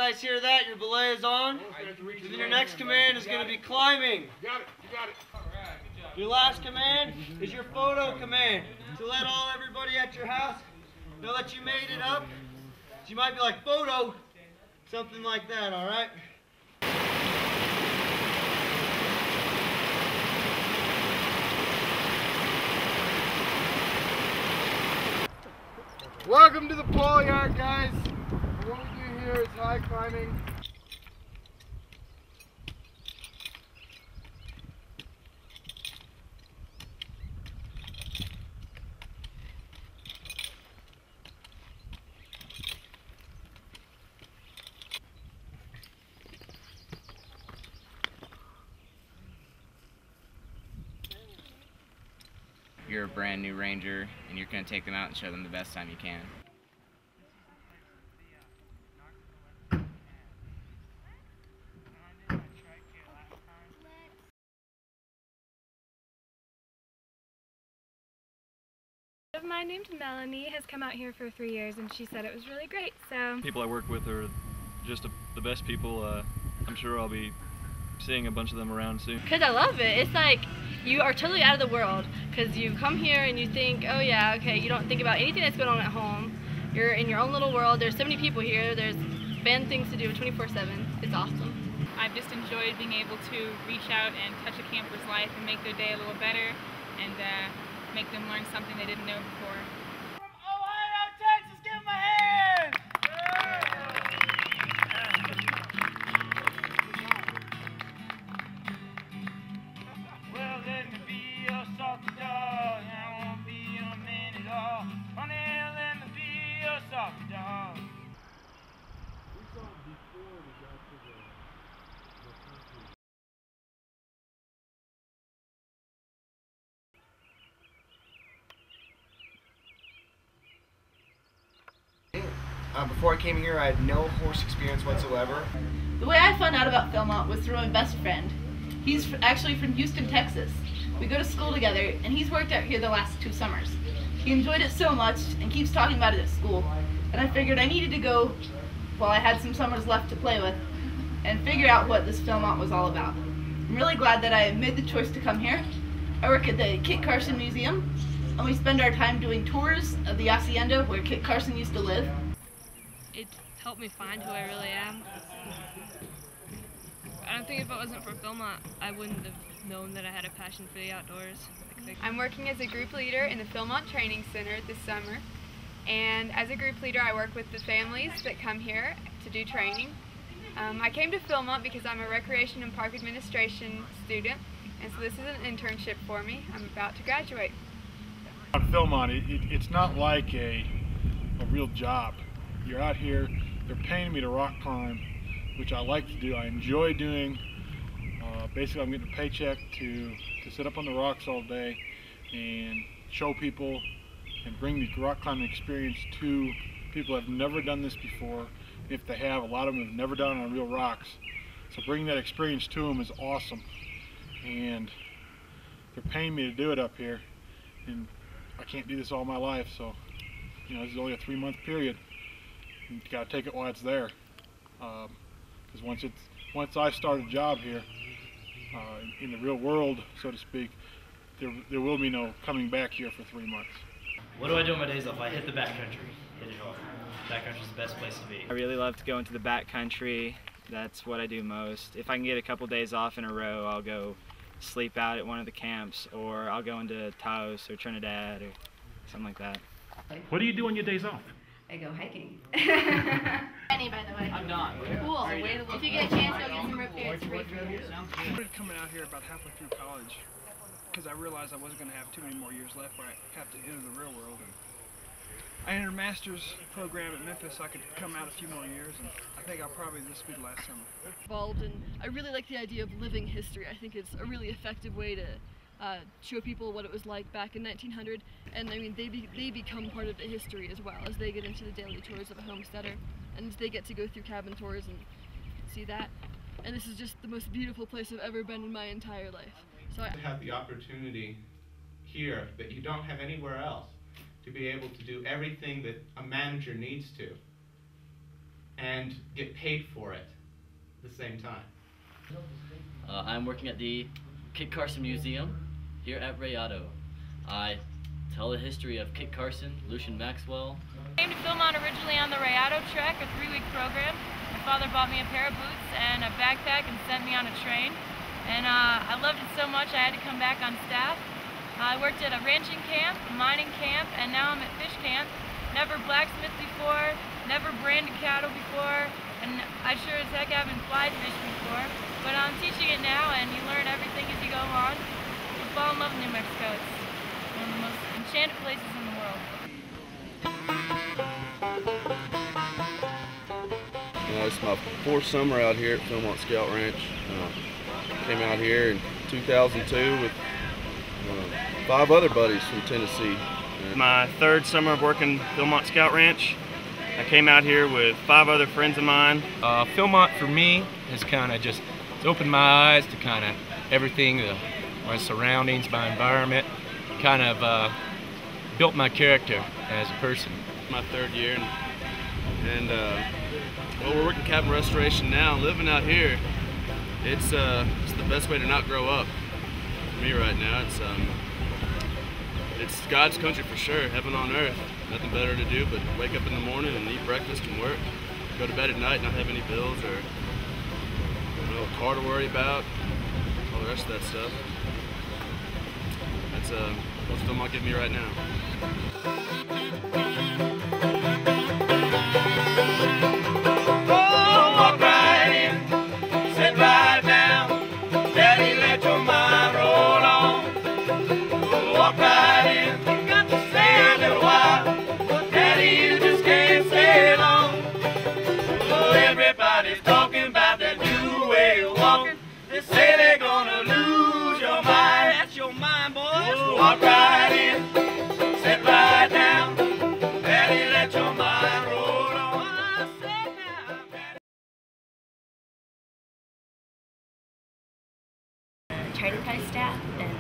guys hear that? Your belay is on. Then your next command is going to be climbing. You got it. All right, good job. Your last command is your photo command. To let everybody at your house know that you made it up. So you might be like, photo, something like that, all right? Welcome to the pole yard, guys. What we do here is high climbing. You're a brand new ranger and you're going to take them out and show them the best time you can. My name's Melanie, has come out here for 3 years and she said it was really great, so... People I work with are just the best people. I'm sure I'll be seeing a bunch of them around soon. Because I love it. It's like you are totally out of the world because you come here and you think, oh yeah, okay, you don't think about anything that's going on at home. You're in your own little world. There's so many people here. There's fun things to do 24/7. It's awesome. I've just enjoyed being able to reach out and touch a camper's life and make their day a little better and make them learn something they didn't know before. From Ohio, Texas, give them a hand! Well, let me be your softy dog. I won't be your man at all. Honey, let me be your softy dog. We saw it before we got to the country. Before I came here, I had no horse experience whatsoever. The way I found out about Philmont was through my best friend. He's actually from Houston, Texas. We go to school together, and he's worked out here the last 2 summers. He enjoyed it so much and keeps talking about it at school, and I figured I needed to go while I had some summers left to play with and figure out what this Philmont was all about. I'm really glad that I made the choice to come here. I work at the Kit Carson Museum, and we spend our time doing tours of the hacienda where Kit Carson used to live. It helped me find who I really am. I don't think if it wasn't for Philmont, I wouldn't have known that I had a passion for the outdoors. I'm working as a group leader in the Philmont Training Center this summer. And as a group leader, I work with the families that come here to do training. I came to Philmont because I'm a recreation and park administration student, and so this is an internship for me. I'm about to graduate. On Philmont, it's not like a real job. You're out here, they're paying me to rock climb, which I like to do. I enjoy doing. Basically, I'm getting a paycheck to sit up on the rocks all day and show people and bring the rock climbing experience to people that have never done this before. If they have, a lot of them have never done it on real rocks. So bringing that experience to them is awesome. And they're paying me to do it up here. And I can't do this all my life, so you know, this is only a 3-month period. You gotta take it while it's there. Because once I start a job here, in the real world, so to speak, there will be no coming back here for 3 months. What do I do on my days off? I hit the backcountry. Hit it hard. Backcountry's the best place to be. I really love to go into the backcountry. That's what I do most. If I can get a couple days off in a row, I'll go sleep out at one of the camps, or I'll go into Taos or Trinidad or something like that. What do you do on your days off? I go hiking. Penny, by the way. I'm not. Cool. If you get a chance, go get some root beer. It's great for you. I started coming out here about halfway through college because I realized I wasn't going to have too many more years left where I have to enter the real world. And I entered a master's program at Memphis so I could come out a few more years, and I think this will be the last summer. Involved, and I really like the idea of living history. I think it's a really effective way to show people what it was like back in 1900, and I mean they become part of the history as well as they get into the daily tours of a homesteader, and they get to go through cabin tours and see that. And this is just the most beautiful place I've ever been in my entire life. So I have the opportunity here that you don't have anywhere else to be able to do everything that a manager needs to, and get paid for it at the same time? I'm working at the Kit Carson Museum here at Rayado. I tell the history of Kit Carson, Lucian Maxwell. I came to Philmont originally on the Rayado trek, a 3-week program. My father bought me a pair of boots and a backpack and sent me on a train. And I loved it so much I had to come back on staff. I worked at a ranching camp, a mining camp, and now I'm at fish camp. Never blacksmithed before, never branded cattle before, and I sure as heck haven't fly fished before. But I'm teaching it now, and you learn everything as you go on. You fall in love with New Mexico. It's one of the most enchanted places in the world. It's my 4th summer out here at Philmont Scout Ranch. Came out here in 2002 with 5 other buddies from Tennessee. My 3rd summer of working Philmont Scout Ranch. I came out here with 5 other friends of mine. Philmont for me has kind of just opened my eyes to kind of everything, my surroundings, my environment, kind of built my character as a person. My 3rd year, and well, we're working cabin restoration now. Living out here, it's the best way to not grow up for me right now. It's God's country for sure, heaven on earth. Nothing better to do but wake up in the morning and eat breakfast and work. Go to bed at night, not have any bills or a car to worry about, all the rest of that stuff. That's what's Philmont giving me right now. Walk right in, sit right down, Daddy, let your mind roll on. Walk right in, you got to stay a little while, Daddy, you just can't stay long. Everybody's talking about the new way of walking. They say they're gonna lose your mind. That's your mind, boys. Walk right in, sit right down, Daddy, let your mind roll on. Trading post staff, and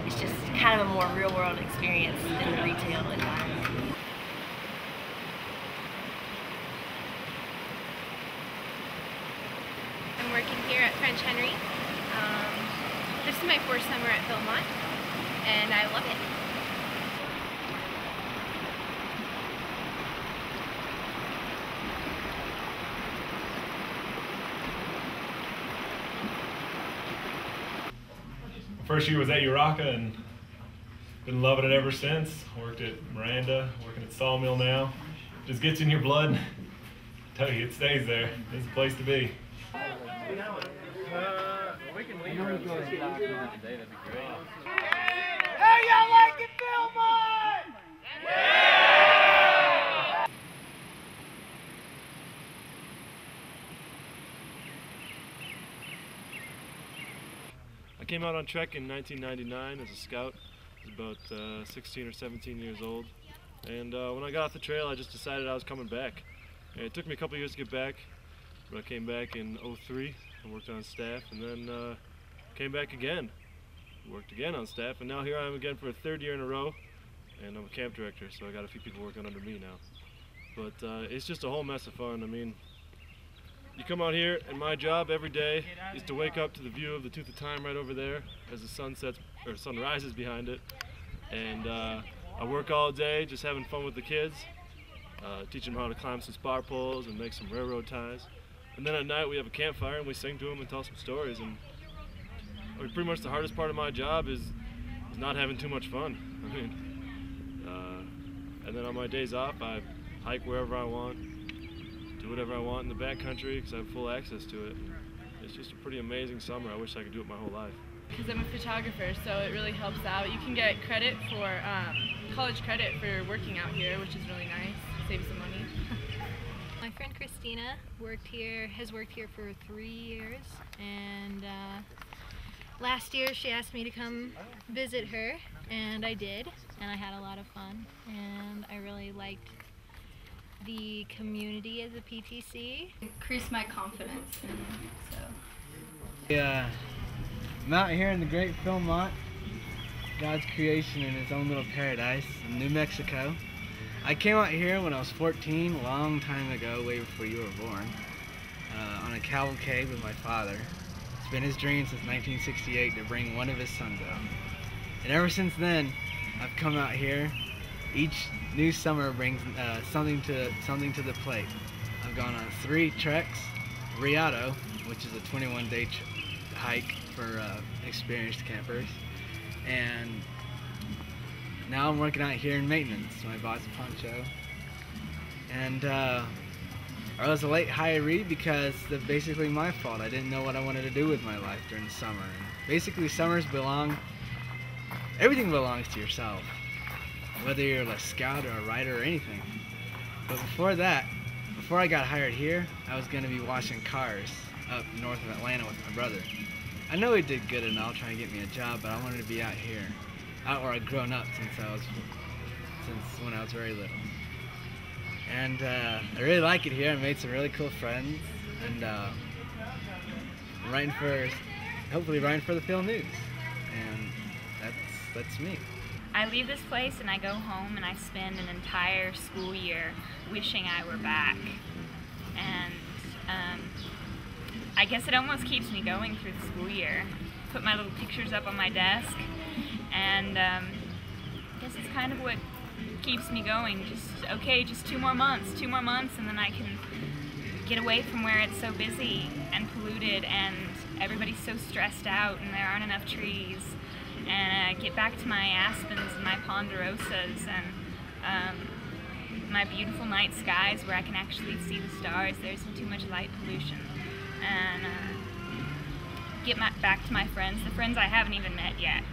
it's just kind of a more real world experience than the retail environment. I'm working here at French Henry. This is my 4th summer at Philmont, and I love it. First year was at Uraka and been loving it ever since. Worked at Miranda, working at Sawmill now. Just gets in your blood. I tell you, it stays there. It's a place to be. Hey, y'all like it, Philmont? Yeah! I came out on trek in 1999 as a scout. I was about 16 or 17 years old. And when I got off the trail, I just decided I was coming back. And it took me a couple years to get back, but I came back in '03 and worked on staff, and then came back again, worked again on staff, and now here I am again for a 3rd year in a row, and I'm a camp director, so I got a few people working under me now. But it's just a whole mess of fun. I mean, you come out here, and my job every day is to wake up to the view of the Tooth of Time right over there as the sun sets, or sun rises behind it, and I work all day just having fun with the kids, teaching them how to climb some spar poles and make some railroad ties. And then at night we have a campfire and we sing to them and tell some stories. And pretty much the hardest part of my job is not having too much fun. I mean, and then on my days off I hike wherever I want, do whatever I want in the backcountry because I have full access to it. It's just a pretty amazing summer. I wish I could do it my whole life. Because I'm a photographer, so it really helps out. You can get credit for, college credit for working out here, which is really nice. Saves some money. My friend Christina has worked here for 3 years, and last year she asked me to come visit her, and I did, and I had a lot of fun, and I really liked the community as a PTC. Increased my confidence, so. Yeah, I'm out here in the great Philmont, God's creation in his own little paradise in New Mexico. I came out here when I was 14, a long time ago, way before you were born, on a cavalcade with my father. It's been his dream since 1968 to bring one of his sons out. And ever since then, I've come out here. Each new summer brings something to the plate. I've gone on 3 treks, Riado, which is a 21-day hike for experienced campers, and now I'm working out here in maintenance, my boss Poncho. And I was a late hiree because that's basically my fault. I didn't know what I wanted to do with my life during the summer. And basically everything belongs to yourself, whether you're a scout or a rider or anything. But before that, before I got hired here, I was going to be washing cars up north of Atlanta with my brother. I know he did good and all trying to get me a job, but I wanted to be out here, out where I'd grown up since when I was very little. And I really like it here. I made some really cool friends, and I'm hopefully writing for the Phil News, and that's me. I leave this place and I go home and I spend an entire school year wishing I were back. And I guess it almost keeps me going through the school year. Put my little pictures up on my desk, and I guess it's kind of what keeps me going. Just 2 more months, and then I can get away from where it's so busy and polluted and everybody's so stressed out and there aren't enough trees. And get back to my aspens and my ponderosas and my beautiful night skies where I can actually see the stars. There isn't too much light pollution. And get back to my friends, the friends I haven't even met yet.